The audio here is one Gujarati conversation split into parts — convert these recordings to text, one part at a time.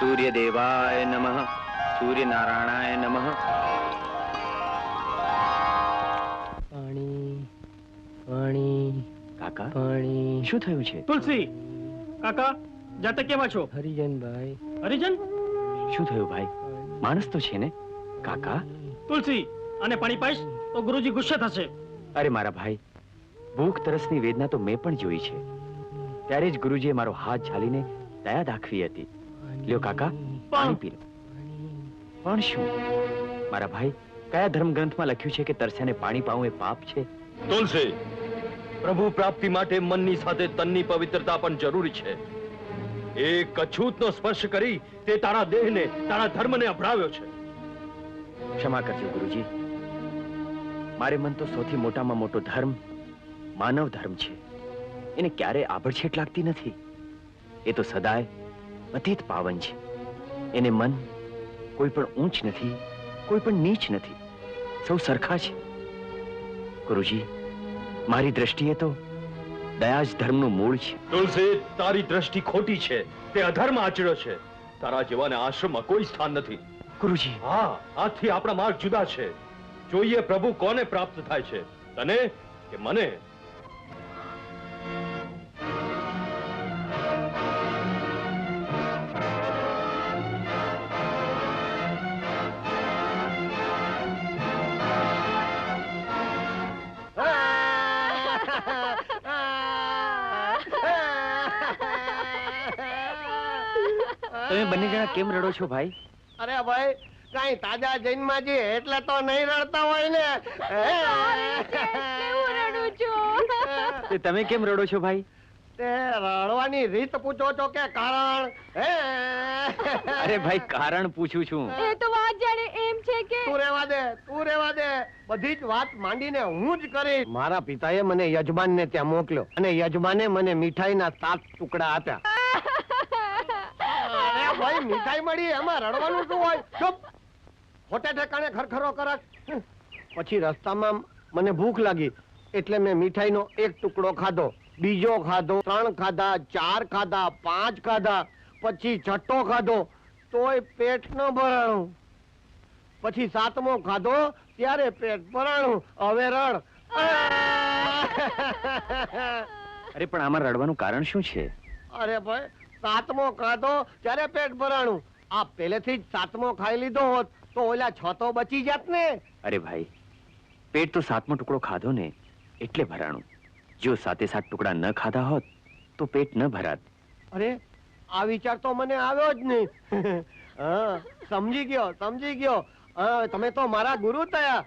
सूर्यदेवाय नमः, सूर्यनारायणाय नमः। पाणी पाणी કાકા પાણી શું થયું છે? તુલસી કાકા જાતે કેવા છો? હરિજનભાઈ હરિજન શું થયું ભાઈ? માણસ તો છે ને કાકા? તુલસી અને પાણી પાઈશ તો ગુરુજી ગુસ્સે થશે. અરે મારા ભાઈ, ભૂખ તરસની વેદના તો મેં પણ જોઈ છે. ત્યારે જ ગુરુજીએ મારો હાથ ઝાલીને દયા દાખવી હતી. લ્યો કાકા, પાણી પી લો. પણ શું મારા ભાઈ, કયા ધર્મ ગ્રંથમાં લખ્યું છે કે તરસ્યાને પાણી પાવું એ પાપ છે? તુલસી, પ્રભુ પ્રાપ્તિ માટે મનની સાથે તનની પવિત્રતા પણ જરૂરી છે. એક અછૂતનો સ્પર્શ કરી તે તારા દેહને, તારા ધર્મને અભડાવ્યો છે. ક્ષમા કરજો ગુરુજી. મારે મન તો સૌથી મોટામાં મોટો ધર્મ માનવ ધર્મ છે. એને ક્યારે આભડછેટ લાગતી નથી. એ તો સદાય અતીત પાવન છે. એને મન કોઈ પણ ઊંચ નથી, કોઈ પણ નીચ નથી. સૌ સરખા છે. ગુરુજી, મારી દ્રષ્ટિએ તો દયા જ ધર્મનું મૂળ છે. તુલસી, તારી દ્રષ્ટિ ખોટી છે. તે અધર્મ આચર્યો છે. તારા જેવાને આશ્રમમાં કોઈ સ્થાન નથી. ગુરુજી, હા, આજથી આપણા માર્ગ જુદા છે. જોઈએ પ્રભુ કોને પ્રાપ્ત થાય છે, તને કે મને? તમે બંને જણા કેમ રડો છો ભાઈ? અરે ભાઈ, કઈ તાજા જૈનમાં છે એટલે તો નહીં રડતા હોય ને. તે તમે કેમ રડો છો ભાઈ? તે રડવાની રીત પૂછો છો કે કારણ? અરે ભાઈ, કારણ પૂછું છું. એ તો વાત જાણે એમ છે કે તું રેવા દે, તું રેવા દે. બધી જ વાત માંડીને હું જ કરીશ. મારા પિતાએ મને યજમાનને ત્યાં મોકલ્યો અને યજમાને મને મીઠાઈના 7 ટુકડા આપ્યા. અરે ભાઈ, મીઠાઈ મળી એમાં રડવાનું શું હોય? ચૂપ! ખોટે ઠેકાણે ખરખરો કરસ. પછી રસ્તામાં મને ભૂખ લાગી એટલે મેં મીઠાઈનો 1 ટુકડો ખાધો, બીજો ખાધો, 3 ખાધા, 4 ખાધા, 5 ખાધા, પછી 6 ખાધો તોય પેટ ન ભરાણું. પછી 7મો ખાધો ત્યારે પેટ ભરાણું. હવે રડ. અરે પણ આમાં રડવાનું કારણ શું છે? અરે ભાઈ, 7મો ખાધો ત્યારે પેટ ભરાણું. આ પહેલેથી જ 7મો ખાઈ લીધો હોત તો ઓલા 6 તો બચી જાત ને. અરે ભાઈ, પેટ તો 7મો ટુકડો ખાધો ને એટલે ભરાણું. જો 7 ટુકડા ન ખાધા હોત તો પેટ ન ભરાત. અરે, આ વિચાર તો મને આવ્યો જ નહીં. હા, સમજી ગયો, સમજી ગયો. તમે તો મારા ગુરુ થયા.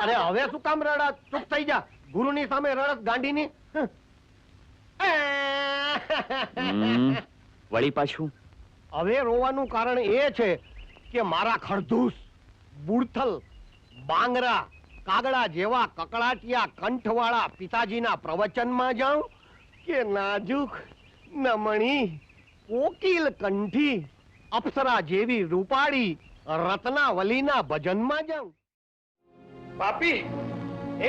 અરે હવે શું કામ રડા? ચૂપ થઈ જા. ગુરુની સામે રડસ ગાંડીની. વળી પાછું? હવે રોવાનું કારણ એ છે કે મારા ખરધૂસ, બુડથલ, બાંગરા, કાગડા જેવા કકડાટિયા કંઠવાળા પિતાજીના પ્રવચનમાં જાઉં કે નાજુક, નમણી, કોકિલ કંઠી, અપ્સરા જેવી રૂપાળી રત્નાવલીના ભજનમાં જાઉં? પાપી,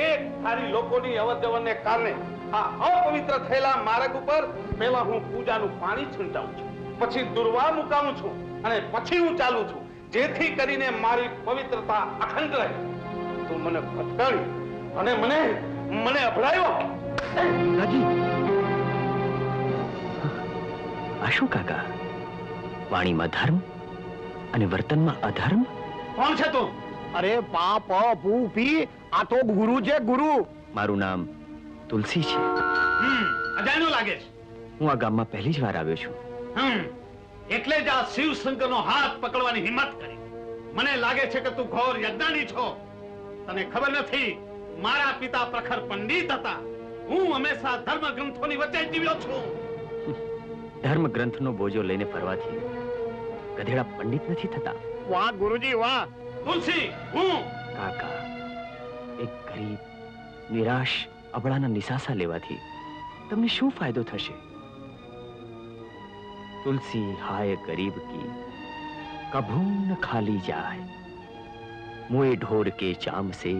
એક થારી લોકોની અવરજવરને કારણે આ અપવિત્ર થયેલા માર્ગ ઉપર પહેલા હું પૂજાનું પાણી છંટાવું છું, પછી દુર્વા મુકાવું છું અને પછી હું ચાલું છું, જેથી કરીને મારી પવિત્રતા અખંડ રહે. તું મને ફટકારી અને મને અભડાયો. આ શું કાકા? વાણીમાં ધર્મ અને વર્તનમાં અધર્મ? કોણ છે તું? અરે પાપ પૂ પી, આ તો ગુરુ છે, ગુરુ. મારું નામ તુલસી છે. અજાણ્યો લાગે છે. હું આ ગામમાં પહેલી જ વાર આવ્યો છું. એટલે જ આ શિવ શંકરનો હાથ પકડવાની હિંમત કરી. મને લાગે છે કે તું ઘોર યજ્ઞાની છો. તને ખબર નથી, મારા પિતા પ્રખર પંડિત હતા. હું હંમેશા ધર્મ ગ્રંથોની વચ્ચે જીવ્યો છું. ધર્મ ગ્રંથનો બોજો લઈને ફરવાથી ગધેડા પંડિત નથી થતા. વાહ ગુરુજી, વાહ. તુલસી, હું કાકા, એક ગરીબ, નિરાશ, અબળાના નિસાસા લેવાથી તમને શું ફાયદો થશે? तुलसी हाय गरीब की कभू न खाली जाए, मुए ढोर के चाम से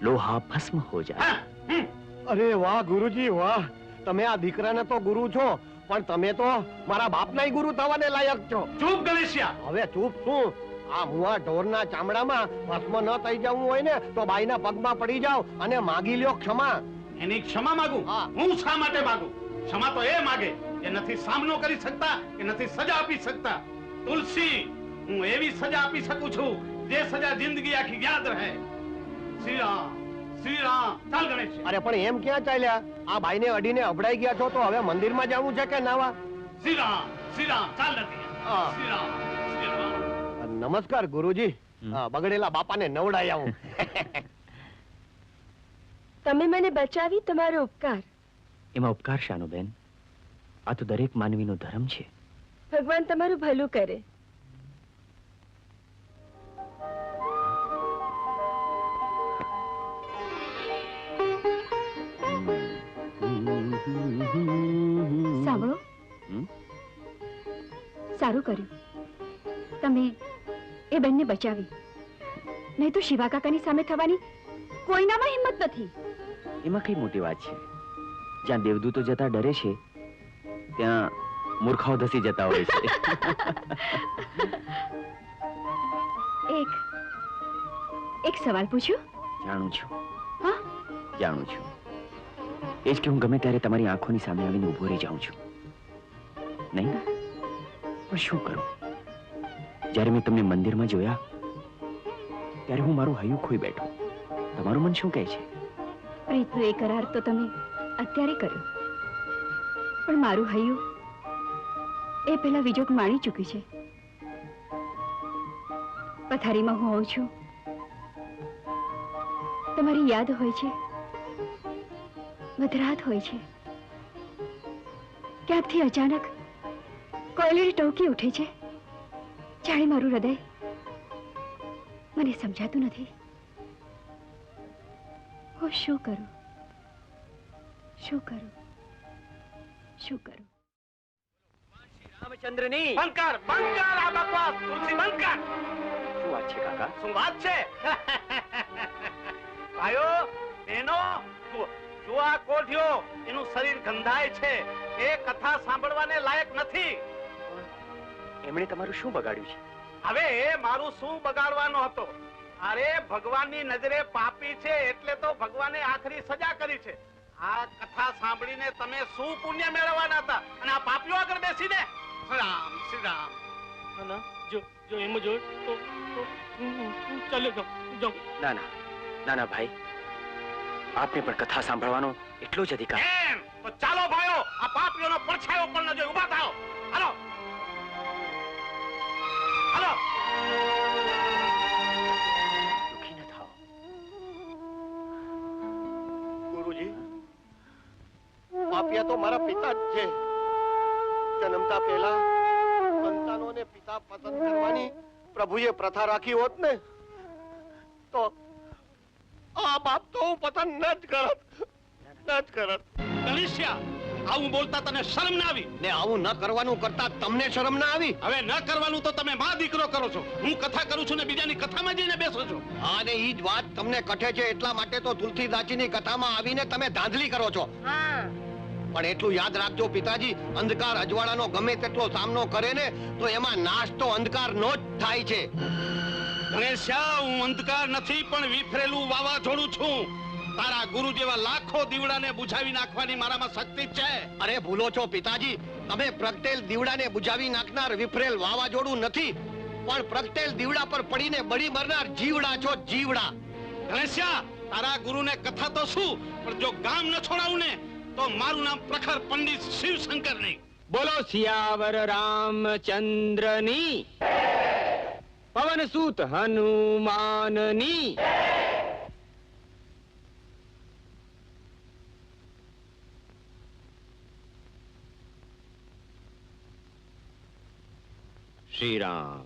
लोहा भस्म हो जाए. અરે વાહ ગુરુજી વાહ, તમે આ દીકરાને તો ગુરુ છો પણ તમે તો મારા બાપનાય ગુરુ થવાને લાયક છો. ચૂપ ગણેશિયા. હવે ચૂપ શું? આ મુવા ઢોરના ચામડામાં ભસ્મ ન થઈ જવું હોય ને તો બાઈના પગમાં પડી જાવ અને માગી લ્યો ક્ષમા. એની ક્ષમા માંગુ? હા. હું શા માટે માંગુ? ક્ષમા તો એ માગે કે નથી સામનો કરી શકતા કે નથી સજા આપી શકતા. તુલસી, હું એવી સજા આપી શકું છું જે સજા જિંદગી આખી યાદ રહે. શ્રી રામ, શ્રી રામ. ચાલ ગણેશ. અરે પણ એમ ક્યાં ચાલ્યા? આ બાઈને અડીને અભડાઈ ગયા છો તો હવે મંદિરમાં જવું છે કે નાવા? શ્રી રામ, શ્રી રામ. ચાલ નથી. હા. શ્રી રામ, શ્રી રામ. નમસ્કાર ગુરુજી. બગડેલા બાપાને નવડાયા હું. તમે મને બચાવી તમારો ઉપકાર. એમાં ઉપકાર શાનો બેન? આ તો દરેક માનવીનો ધર્મ છે. ભગવાન તમારું ભલું કરે. સાંભળો, હમ? સારું કર્યું તમે એ બેનને બચાવી. નહીં તો શિવા કાકાની સામે થવાની કોઈનામાં હિંમત નથી. એમાં કઈ મોટી વાત છે? જ્યાં દેવદૂતો જતા ડરે છે ત્યાં મૂર્ખાઓ ધસી જતા હોય છે. એક સવાલ પૂછું? જાણું છું, હા, જાણું છું. એ જ કે હું ગમે ત્યારે તમારી આંખોની સામે આવીને ઊભો રહી જાઉં છું. નહીં પણ શું કરું? જ્યારે મેં તમને મંદિરમાં જોયા ત્યારે હું મારું હૈયું ખોઈ બેઠો. તમારું મન શું કહે છે? પ્રીતનો એ કરાર તો તમે અત્યારે કર્યો, પણ મારું હૈયું એ પેલા વિજોગ માણી ચૂક્યું છે. પથારીમાં હું આવું છું, તમારી યાદ હોય છે, મધરાત હોય છે, ક્યાંકથી અચાનક કોયલની ટોકી ઉઠે છે. જાણે મારું હૃદય મને સમજાતું નથી. હું શું કરું, શું કરું, શું કરું? રામચંદ્રની બંધ કર, બંધ કર આ બકવાસ. તુલસી, બંધ કર. શું વાત છે કાકા? શું વાત છે? ભાઈઓ બહેનો, જો આ કોઢિયો, એનું શરીર ગંધાય છે. એ કથા સાંભળવાને લાયક નથી. એમણે તમારું શું બગાડ્યું છે? હવે એ મારું શું બગાડવાનો હતો? અરે ભગવાનની નજરે પાપી છે એટલે તો ભગવાને આખરી સજા કરી છે. આ કથા સાંભળીને તમે શું પુણ્ય મેળવવાના હતા અને આ પાપીઓ આગળ બેસીને શ્રી રામ, શ્રી રામ. ના, જો એમ જ હોય તો ચાલે જાઓ. ના ના ના ના ભાઈ, આપને પણ કથા સાંભળવાનો એટલો જ અધિકાર. એમ તો ચાલો ભાઈઓ, આ પાપીઓનો પડછાયો પણ ન જોઈ ઊભા થાઓ. હાલો હાલો. દુઃખી ન થાઓ. ગુરુજી, પાપિયા તો મારા પિતા જ છે. જન્મતા પહેલા સંતાનોને પિતા પસંદ કરવાની પ્રભુએ પ્રથા રાખી હોત ને તો આ બાપ તો હું પસંદ ન જ કરત. ગણેશિયા, આવું બોલતા તને શરમ ના આવી? ને આવું ન કરવાનું કરતા તમને શરમ ના આવી? હવે ન કરવાનું તો તમે માં દીકરો કરો છો. હું કથા કરું છું ને બીજાની કથામાં જઈને બેસો છો. અને ઈ જ વાત તમને કઠે છે એટલા માટે તો તુલસીદાસજીની કથામાં આવીને તમે ધાંધલી કરો છો. પણ એટલું યાદ રાખજો પિતાજી, અંધકાર અજવાળાનો ગમે તેટલો સામનો કરે ને તો એમાં નાશ તો અંધકારનો જ થાય છે. ગણેશિયા, હું અંધકાર નથી પણ વિફરેલું વાવાઝોડું છું. તારા ગુરુ જેવા લાખો દીવડાને બુઝાવી નાખવાની મારામાં શક્તિ છે. અરે ભૂલો છો પિતાજી, તમે પ્રગટેલ દીવડાને બુઝાવી નાખનાર વિફરેલ વાવાઝોડું નથી, પણ પ્રગટેલ દીવડા પર પડીને બળી મરનાર જીવડા છો, જીવડા. ગણેશિયા, તારા ગુરુને કથા તો શું, પણ જો ગામ ન છોડાવું ને તો મારું નામ પ્રખર પંડિત શિવશંકર નહીં. બોલો સિયાવર રામચંદ્રની, પવન સૂત હનુમાનની. શ્રી રામ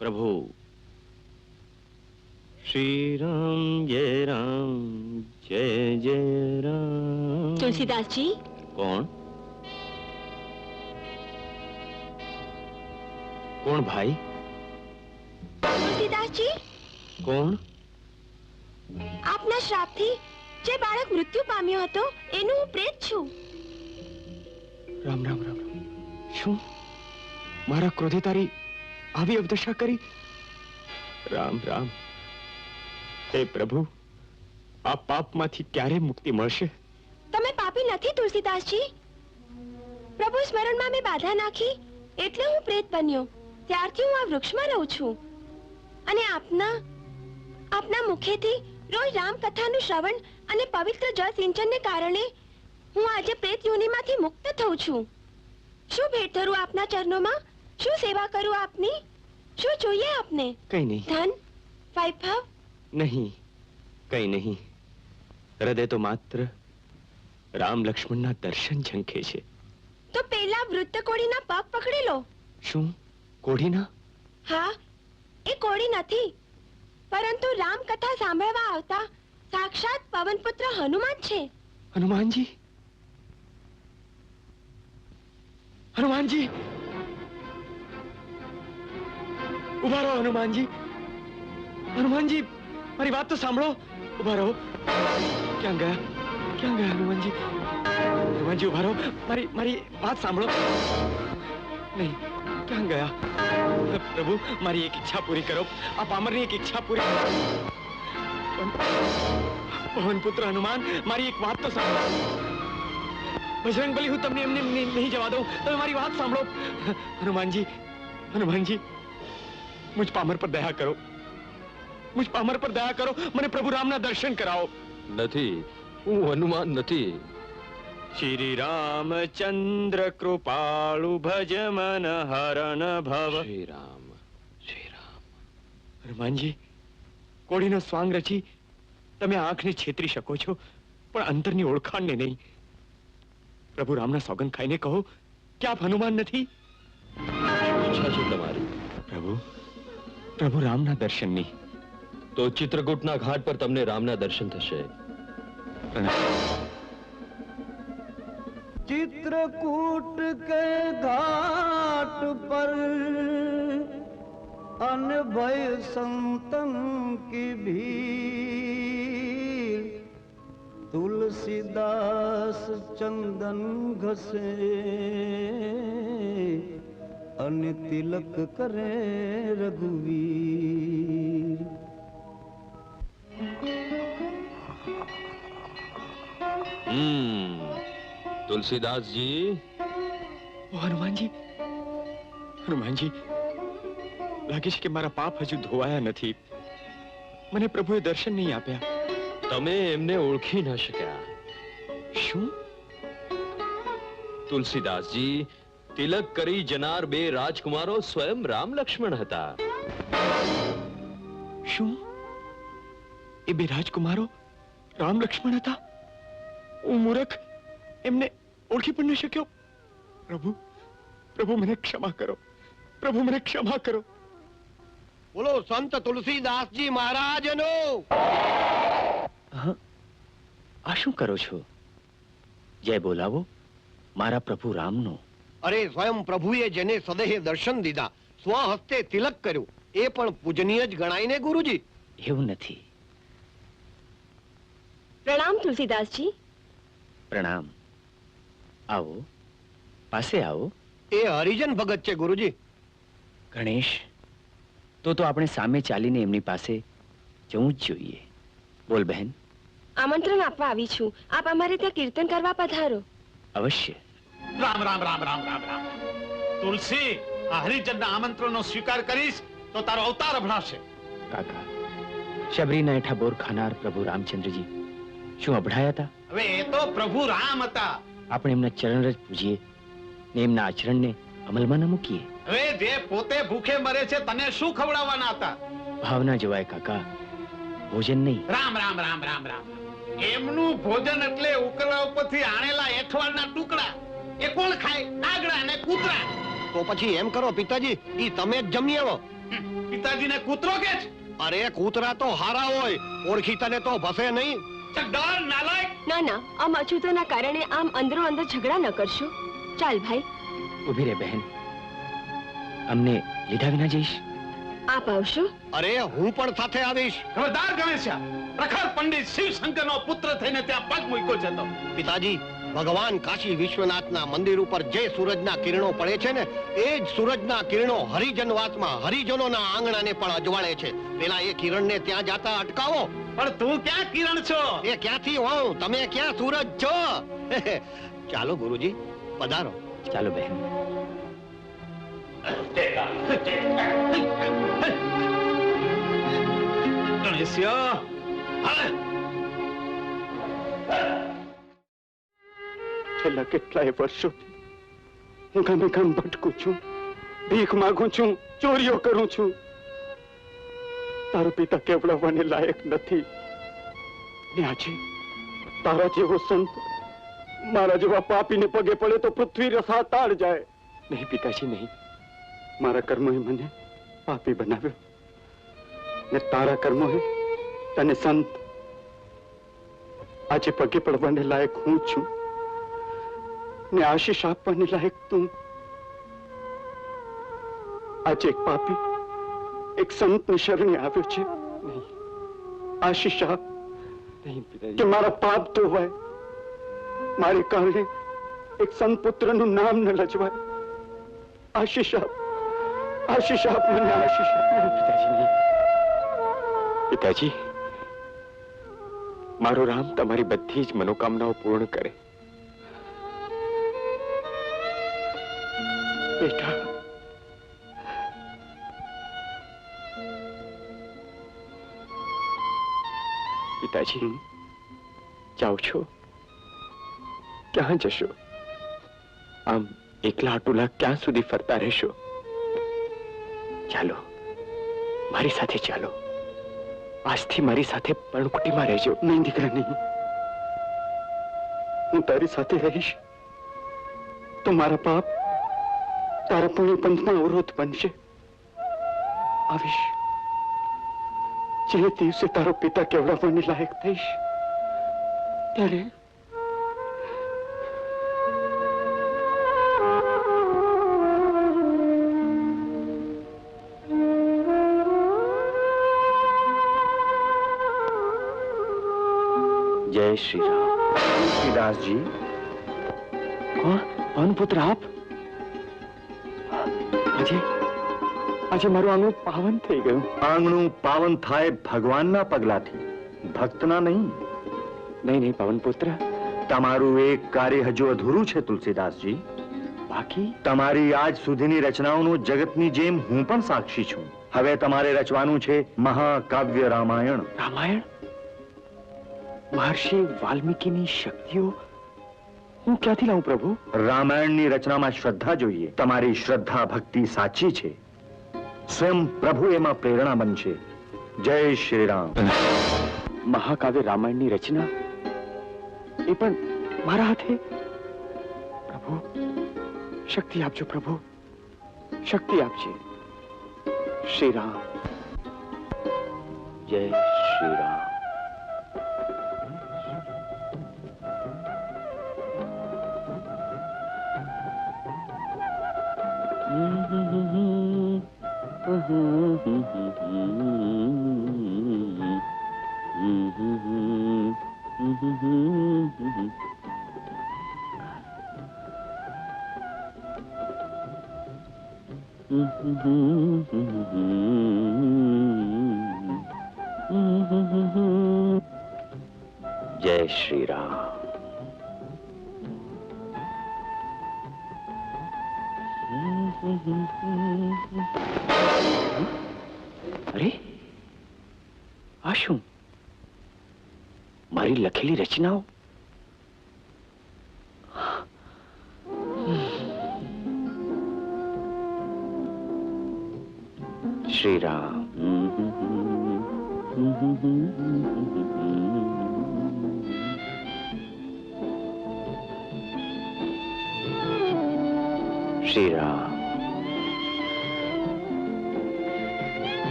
પ્રભુ, શ્રી રામ જય રામ જય જય રામ. તુલસીદાસજી, કોણ કોણ ભાઈ? તુલસીદાસજી, કોણ? આપના શ્રાપથી જે બાળક મૃત્યુ પામ્યો હતો એનું હું પ્રેત છું. રામ રામ રામ રામ. શું મારા ક્રોધે તારી આવી અવદશા કરી? રામ રામ. હે પ્રભુ, આ પાપમાંથી ક્યારે મુક્તિ મળશે? તમે પાપી નથી તુલસીદાસજી. પ્રભુ સ્મરણમાં મેં બાધા નાખી એટલે હું પ્રેત બન્યો. ત્યારથી હું આ વૃક્ષમાં રહું છું અને આપના મુખેથી રોજ રામ કથાનું શ્રવણ અને પવિત્ર જળ સિંચનને કારણે હું આજે પ્રેત યોનિમાંથી મુક્ત થઉં છું. શું ભેટ ધરું આપના ચરણોમાં? શું સેવા કરું આપની? શું જોઈએ આપને? કઈ નહીં. ધન, વૈભવ? નહીં, કઈ નહીં. હૃદય તો માત્ર રામ લક્ષ્મણના દર્શન ઝંખે છે. તો પેલા વૃદ્ધ કોળીના પગ પકડી લો. શું કોઢીના? હા, એ કોળી નથી, પરંતુ રામ કથા સાંભળવા આવતા સાક્ષાત પવનપુત્ર હનુમાન છે. હનુમાનજી? હનુમાનજી, ઉભા રહો હનુમાનજી. હનુમાનજી, મારી વાત તો સાંભળો. ઉભા રહો. ક્યાં ગયા? ક્યાં ગયા હનુમાનજી? હનુમાનજી ઉભા રહો. મારી વાત સાંભળો. નહીં, ક્યાં ગયા? પ્રભુ, મારી એક ઈચ્છા પૂરી કરો. આ પામરની એક ઈચ્છા પૂરી કરો. પવનપુત્ર હનુમાન, મારી એક વાત તો સાંભળો. બજરંગબલી, હું તમને એમને નહીં જવા દઉં. તમે મારી વાત સાંભળો. હનુમાનજી, હનુમાનજી, મુझ પામર પર દયા કરો. મુझ પામર પર દયા કરો. મને પ્રભુ રામના દર્શન કરાવો. નથી, હું હનુમાન નથી. શ્રી રામચંદ્ર કૃપાળુ ભજ મન હરણ ભવ. શ્રી રામ, શ્રી રામ. હનુમાનજી, કોળીનો સ્વાંગ રચી તમે આંખને છેતરી શકો છો, પણ અંતરની ઓળખાણને નહીં. પ્રભુ રામના સોગંદ ખાઈને કહો કે આપ હનુમાન નથી. ઈચ્છા છે તમારી? પ્રભુ રામના દર્શનની. તો ચિત્રકૂટના ઘાટ પર તમને રામના દર્શન થશે. चित्रकूट के घाट पर अनभय संतन की भीड़, तुलसीदास चंदन घसे अन तिलक करे रघुवीर. તુલસીદાસજી. હનુમાનજી, હનુમાનજી, લાગે છે કે મારા પાપ હજુ ધોવાયા નથી. મને પ્રભુએ દર્શન નહીં આપ્યા. તમે એમને ઓળખી ન શક્યા. શું? તુલસીદાસજી, તિલક કરી જનાર બે રાજકુમારો સ્વયં રામ લક્ષ્મણ હતા. શું એ બે રાજકુમારો રામ લક્ષ્મણ હતા? હું મૂર્ખ, એમને ઓળખી પણ ન શક્યો. પ્રભુ મને ક્ષમા કરો. પ્રભુ મને ક્ષમા કરો. બોલો સંત તુલસીદાસજી મહારાજનો. આ શું કરો છો? જય બોલાવો મારા પ્રભુ રામનો. અરે સ્વયં પ્રભુએ જેને સદેહે દર્શન દીધા, સ્વહસ્તે તિલક કર્યું, એ પણ પૂજનીય જ ગણાય ને ગુરુજી? એવું નથી. પ્રણામ તુલસીદાસજી. પ્રણામ. આવો, પાસે આવો. એ હરિજન ભગત છે ગુરુજી. ગણેશ, તો આપણે સામે ચાલીને એમની પાસે જવું જ જોઈએ. બોલ બહેન. આમંત્રણ આપવા આવી છું. આપ અમારે ત્યાં કીર્તન કરવા પધારો. અવશ્ય. રામ રામ રામ રામ રામ રામ. તુલસી, આ હરિજનના આમંત્રણનો સ્વીકાર કરીશ તો તારો અવતાર અભડાશે. કાકા, શબરીના હેઠા બોર ખાનાર પ્રભુ રામચંદ્રજી શું અભડાયા હતા? હવે એ તો પ્રભુ રામ હતા. આપણે એમના ચરણ જ પૂજીએ ને એમના આચરણને અમલમાં ન મૂકીએ. હવે જે પોતે ભૂખે મરે છે તને શું ખવડાવવાના હતા? ભાવના જવાય કાકા, ભોજન નહીં. રામ રામ રામ રામ રામ. એમનું ભોજન એટલે ઉકળા ઉપરથી આણેલા એઠવાડના ટુકડા. એ કોણ ખાય? કાગડા અને કૂતરા. તો પછી એમ કરો પિતાજી, ઈ તમે જ જમી આવો. પિતાજીને કૂતરો કે છે? અરે કૂતરા તો હારા હોય, ઓળખી તને તો ભસે નહીં. ડર નાલાયક. ના ના, આમ અછૂતોના કારણે આમ અંદરો અંદર ઝઘડા ન કરશો. ચાલ ભાઈ. ઉભી રે બહેન, અમને લીધા વિના જઈશ? આપ આવશો? અરે હું પણ સાથે આવીશ. ખબરદાર ગણેશા, પ્રખર પંડિત શિવશંકરનો પુત્ર થઈને ત્યાં પગ મૂક્યો છે તો. પિતાજી, ભગવાન કાશી વિશ્વનાથના મંદિર ઉપર જે સૂરજના કિરણો પડે છે ને, એ જ સૂરજના કિરણો હરિજનવાસમાં હરિજનોના આંગણાને પણ અજવાળે છે. પેલા એ કિરણને ત્યાં જાતા અટકાવો. પણ તું ક્યાં કિરણ છો? એ ક્યાંથી હોઉં? તમે ક્યાં સૂરજ છો? ચાલો ગુરુજી, પધારો. ચાલો બહેન. ગણેશ્યા, છેલ્લા કેટલાય વર્ષોથી હું ગામે ગામ ભટકું છું, ભીખ માંગુ છું, ચોરીઓ કરું છું. તારો પિતા કેવડાવવાને લાયક નથી. ને આજે તારા જેવો સંત મારા જેવા પાપીને પગે પડે તો પૃથ્વી રસાતાળ જાય. નહીં પિતાજી, નહીં. મારા કર્મોએ મને પાપી બનાવ્યો ને તારા કર્મોએ તને સંત. આજે પગે પડવાને લાયક હું છું ને આશીષ આપવાને લાયક તું. આજે એક પાપી એક સંતની શરણે આવ્યો છે. નહીં, આશીષ આપ. નહીં પિતાજી, કે મારા પાપ ધોવાય, મારે કારણે એક સંત પુત્રનું નામ ન લજવાય. આશીષ આપ, આશીષ આપ મને, આશીષ આપ. પિતાજી, નહીં. પિતાજી, મારો રામ તમારી બધી જ મનોકામનાઓ પૂર્ણ કરે. બેટા, પિતાજી, જાઓ છો? ક્યાં જશો? આમ એકલા અટુલા ક્યાં સુધી ફરતા રહેશો? ચાલો, મારી સાથે ચાલો. આજથી મારી સાથે પર્ણકુટીમાં રહેજો. નહીં દીકરા, નહીં. હું તારી સાથે રહીશ તો મારા પાપ તારા પુણ્ય પંથમાં અવરોધ બનશે. આવીશ જે દિવસે તારો પિતા કેવડાવવાને લાયક થઈશ ત્યારે. જય શ્રી રામ. તુલસીદાસજી, કોણ પુત્ર આપ? આજે આજે મારું આંગણું પાવન થઈ ગયું. આંગણું પાવન થાય ભગવાનના પગલાથી, ભક્તના નહીં. નહીં નહીં પાવન પુત્ર, તમારું એક કાર્ય હજુ અધૂરું છે તુલસીદાસજી. બાકી તમારી આજ સુધીની રચનાઓનો જગતની જેમ હું પણ સાક્ષી છું. હવે તમારે રચવાનું છે મહાકાવ્ય રામાયણ. રામાયણ? મહર્ષિ વાલ્મીકીની શક્તિઓ હું ક્યાંથી લાવું પ્રભુ? રામાયણની રચનામાં શ્રદ્ધા જોઈએ. તમારી શ્રદ્ધા ભક્તિ સાચી છે, સ્વયં પ્રભુ એમાં પ્રેરણા બનશે. જય શ્રી રામ. મહાકાવ્ય રામાયણની રચના, એ પણ મારા હાથે? પ્રભુ, શક્તિ આપજો પ્રભુ, શક્તિ આપજે. શ્રી રામ. જય શ્રી રામ. જય શ્રી રામ. અરે, આ શું? મારી લખેલી રચનાઓ? શ્રી રામ. શ્રી રામ.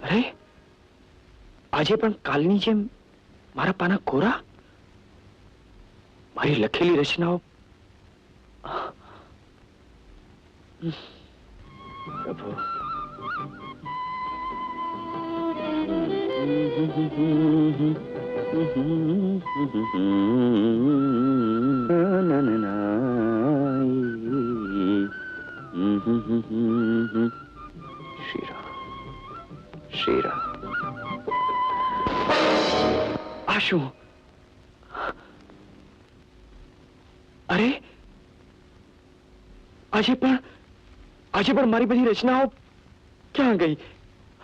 અરે, આજે પણ કાલની જેમ મારા પાના કોરા? મારી લખેલી રચનાઓ? પ્રભુ, શીરા આ શું? અરે આજે પણ મારી બધી રચનાઓ ક્યાં ગઈ?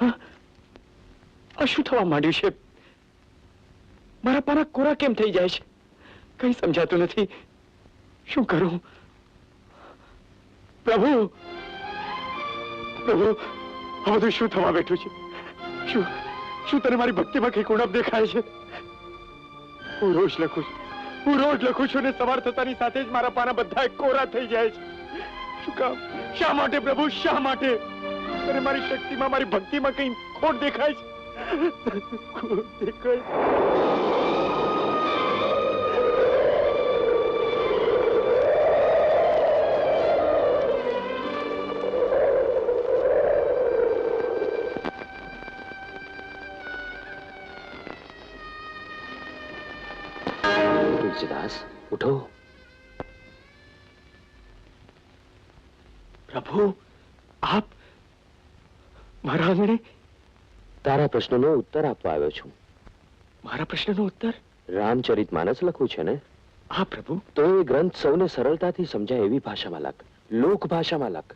હા, આ શું થવા માંડ્યું છે? મારા પાના કોરા કેમ થઈ જાય છે? કઈ સમજાતું નથી. શું કરું? પ્રભુ, પ્રભુ, આ બધું શું થવા બેઠું છે? શું તને મારી ભક્તિમાં કઈ ઉણપ દેખાય છે? હું રોજ લખું છું ને સવાર થતાની સાથે જ મારા પાના બધા કોરા થઈ જાય છે. શું કામ? શા માટે પ્રભુ, શા માટે? તને મારી શક્તિમાં, મારી ભક્તિમાં કઈ ખોટ દેખાય છે? ખોટ દેખાય છે. તુલસીદાસ, ઉઠો. પ્રભુ, આપ મારા આંગણે? તારા પ્રશ્નનો ઉત્તર આપવા આવ્યો છું. મારા પ્રશ્નનો ઉત્તર? રામચરિતમાનસ લખું છે ને? હા પ્રભુ. તો એ ગ્રંથ સૌને સરળતાથી સમજાય એવી ભાષામાં લખ, લોક ભાષામાં લખ.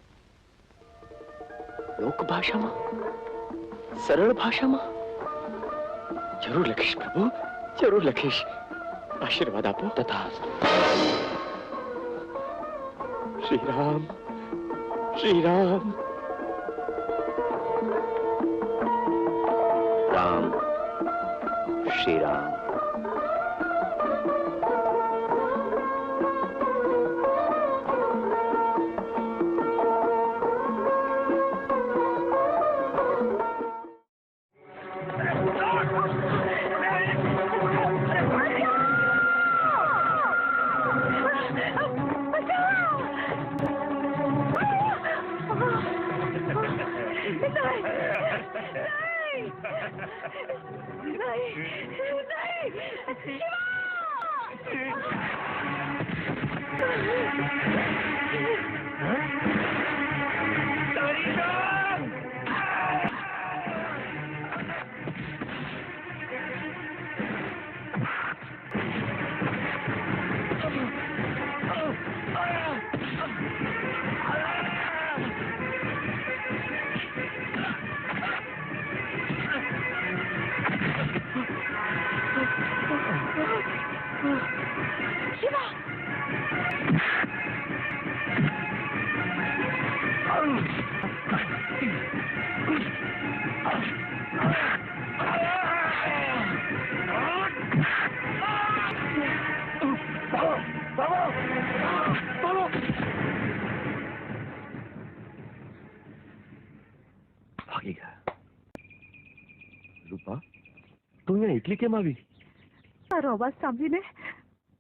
લોક ભાષામાં? સરળ ભાષામાં? જરૂર લખીશ પ્રભુ, જરૂર લખીશ. આશીર્વાદ આપો. તથાસ્તુ. શ્રી રામ, શ્રી રામ. રામ, શ્રી રામ. ભાગી ગયા. રૂપા, તું અહીંયા એકલી કેમ આવી? મારો અવાજ સાંભળીને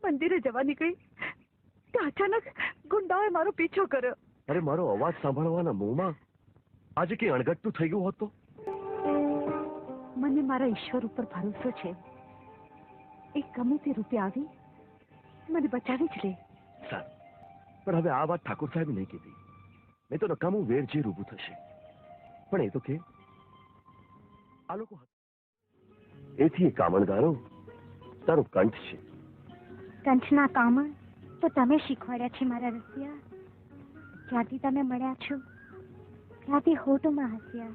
મંદિરે જવા નીકળી તો અચાનક ગુંડાઓએ મારો પીછો કર્યો. અરે, મારો અવાજ સાંભળવાના મોહમાં આજે કઈ અણઘટતું થઈ ગયું હોત તો? મને મારા ઈશ્વર ઉપર ભરોસો છે. એ ગમે તે રૂપે આવી મને બચાવી જ લે. સારું, પણ હવે આ વાત ઠાકોર સાહેબ નહીં કીધી. મેં તો નકામું વેર જે ઊભું થશે. પણ એ તો કે આ લોકો એથી કામણગારો તારો કંઠ છે. કંઠના કામણ તો તમે શીખવાડ્યા છે મારા રસિયા. જ્યાંથી તમે મળ્યા છો ત્યાંથી હોઠમાં હસ્યા,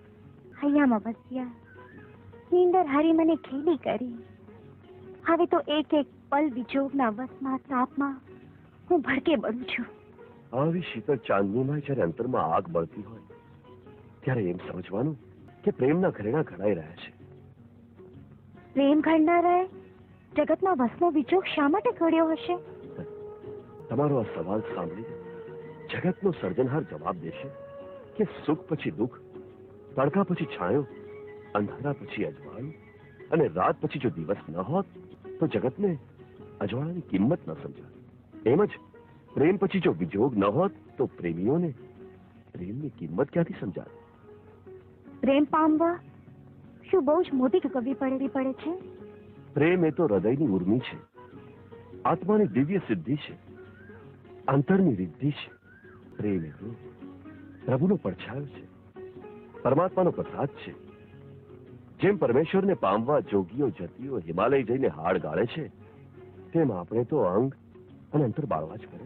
હૈયામાં વસ્યા, નીંદર હારી મને ખેલી કરી. હવે તો એક એક પલ વિજોગના વસમાં તાપમાં હું ભડકે બળું છું. આવી શીતળ ચાંદનીમાં જ્યારે અંતરમાં આગ બળતી હોય ત્યારે એમ સમજવાનું કે પ્રેમના ઘરેણા ઘડાઈ રહ્યા છે. પ્રેમ ઘડનારાએ જગતમાં વસનો વિજોગ શા માટે ઘડ્યો હશે? તમારો આ સવાલ સાંભળીને જગતનો સર્જનહાર જવાબ દેશે કે સુખ પછી દુઃખ, તડકા પછી છાંયો, અંધારા પછી અજવાળું અને રાત પછી જો દિવસ ન હોત તો જગતને અજવાળાની કિંમત ન સમજાય. એમ જ પ્રેમ પછી જો વિજોગ ન હોત તો પ્રેમીઓને પ્રેમની કિંમત ક્યાંથી સમજાય? પ્રેમ પામવા શું બહુ જ મોટી કવિ પડેલી પડે છે? પ્રેમ એ તો હૃદયની ઉર્મી છે, આત્માની દિવ્ય સિદ્ધિ છે, અંતરની રિદ્ધિ છે. પ્રેમ એ તો પ્રભુનો પડછાયો છે, પરમાત્માનો પ્રસાદ છે. જેમ પરમેશ્વરને પામવા જોગીઓ જતીઓ હિમાલય જઈને હાડ ગાળે છે, તેમ આપણે તો અંગ અને અંતર બાળવા જ કરે.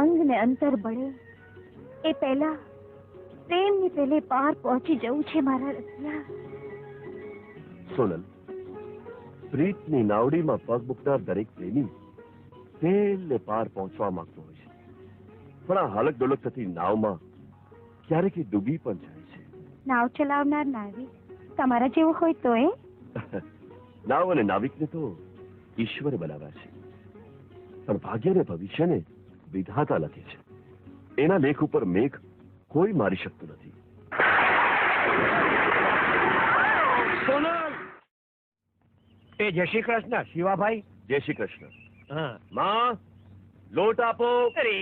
અંગ ને અંતર બળે એ પહેલા પ્રેમની પેલે પાર પહોંચી જવું છે મારા રસિયા. સોનલ, પ્રીતની નાવડીમાં પગ મૂકનાર દરેક પ્રેમી પેલે પાર પહોંચવા માંગતો હોય છે, પણ આ હાલક ડોલક થતી નાવમાં ક્યારેક એ ડૂબી પણ જાય છે. નાવ ચલાવનાર નાવિક તમારા જેવો હોય તો નાવ અને નાવિકને તો ઈશ્વરે બનાવ્યા છે, પણ ભાગ્ય ને ભવિષ્યને વિધાતા લખે છે. એના લેખ ઉપર મેઘ કોઈ મારી શકતું નથી. સોનલ, એ જય શ્રી કૃષ્ણ શિવાભાઈ. જય શ્રી કૃષ્ણ. હા. માં, લોટ આપો. અરે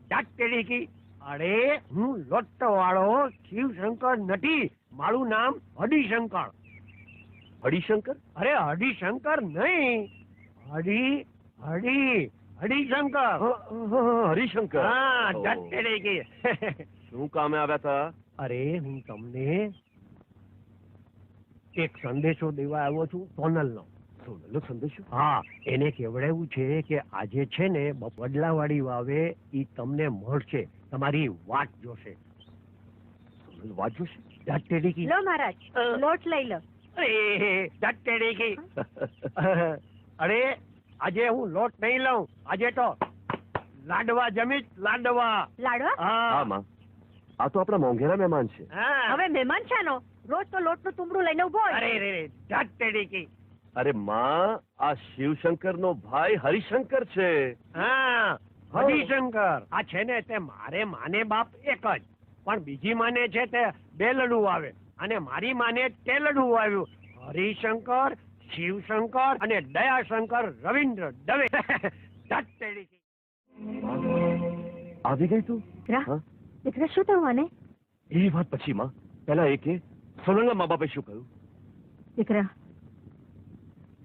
ડાક્ટરી કી. અરે હું લોટ્ટો વાળો શિવશંકર નથી, મારું નામ હરિશંકર. હરિશંકર? અરે હરિશંકર નહીં, હરિશંકર. હરિશંકર. હા, ઓહ. ડાક્ટરી કી. શું કામે આવ્યા હતા? અરે હું તમને એક સંદેશો દેવા આવ્યો છું સોનલનો. સોનલનો સંદેશો? હા, એને કહેવડાવ્યું છે કે આજે છે ને બદલાવાળી વાવે ઈ તમને મળશે, તમારી વાટ જોશે. સોનલ વાત જોશે? ડાક્ટરી કી. લો મહારાજ, લોટ લઈ લો. અરે ડાક્ટરી કી. અરે આજે હું લોટ નહીં લઉં, આજે તો લાડવા જમીશ, લાડવા. લાડવા? હા હા. માં, આ તો આપણા મોંઘેરા મહેમાન છે. હા. હવે મહેમાન છે નો, રોજ તો લોટનું તુંબડું લઈને ઉભો હોય. અરે રે ડાક્ટરી કી. અરે માં, આ શિવશંકરનો ભાઈ હરિશંકર છે. હા, હરિશંકર. આ છે ને તે મારે માને બાપ એક જ, પણ બીજી માને છે તે બે લડું આવે, અને મારી માને તે લડું આવ્યું. હરિશંકર, શિવશંકર અને દયાશંકર રવિન્દ્ર દવે. ડાક્ટરી કી. આવી ગઈ તું? દીકરા, હા? દીકરા શું થયું આને? એ વાત પછી માં, પહેલા એ કે સોનલના મા બાપે શું કહ્યું? દીકરા,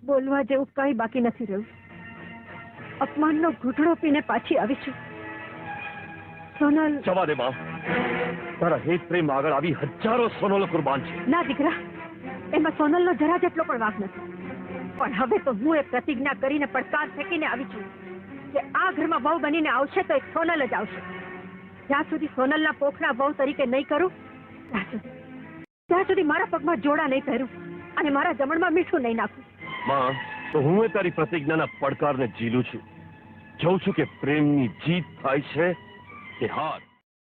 બોલવા જેવું કઈ બાકી નથી રહ્યું. અપમાનનો ઘૂંટડો પીને પાછી આવી છું. સોનલ. જવા દે માં, તારા હેત પ્રેમ આગળ આવી હજારો સોનલો કુરબાન છે. ના દીકરા, એમાં સોનલનો જરા જેટલો પણ વાંક નથી. પણ હવે તો હું એક પ્રતિજ્ઞા કરીને પડકાર ફેંકીને આવી છું કે આ ઘરમાં વહુ બનીને આવશે તો એક સોનલ જ આવશે. જ્યાં સુધી સોનલના પોખના વહુ તરીકે નહીં કરું ત્યાં સુધી મારા પગમાં જોડા નહીં પહેરું અને મારા જમણમાં મીઠું નહીં નાખું. માં, તો હું એ તારી પ્રતિજ્ઞાના પડકારને ઝીલું છું. જોઉં છું કે પ્રેમની જીત થાય છે કે હાર.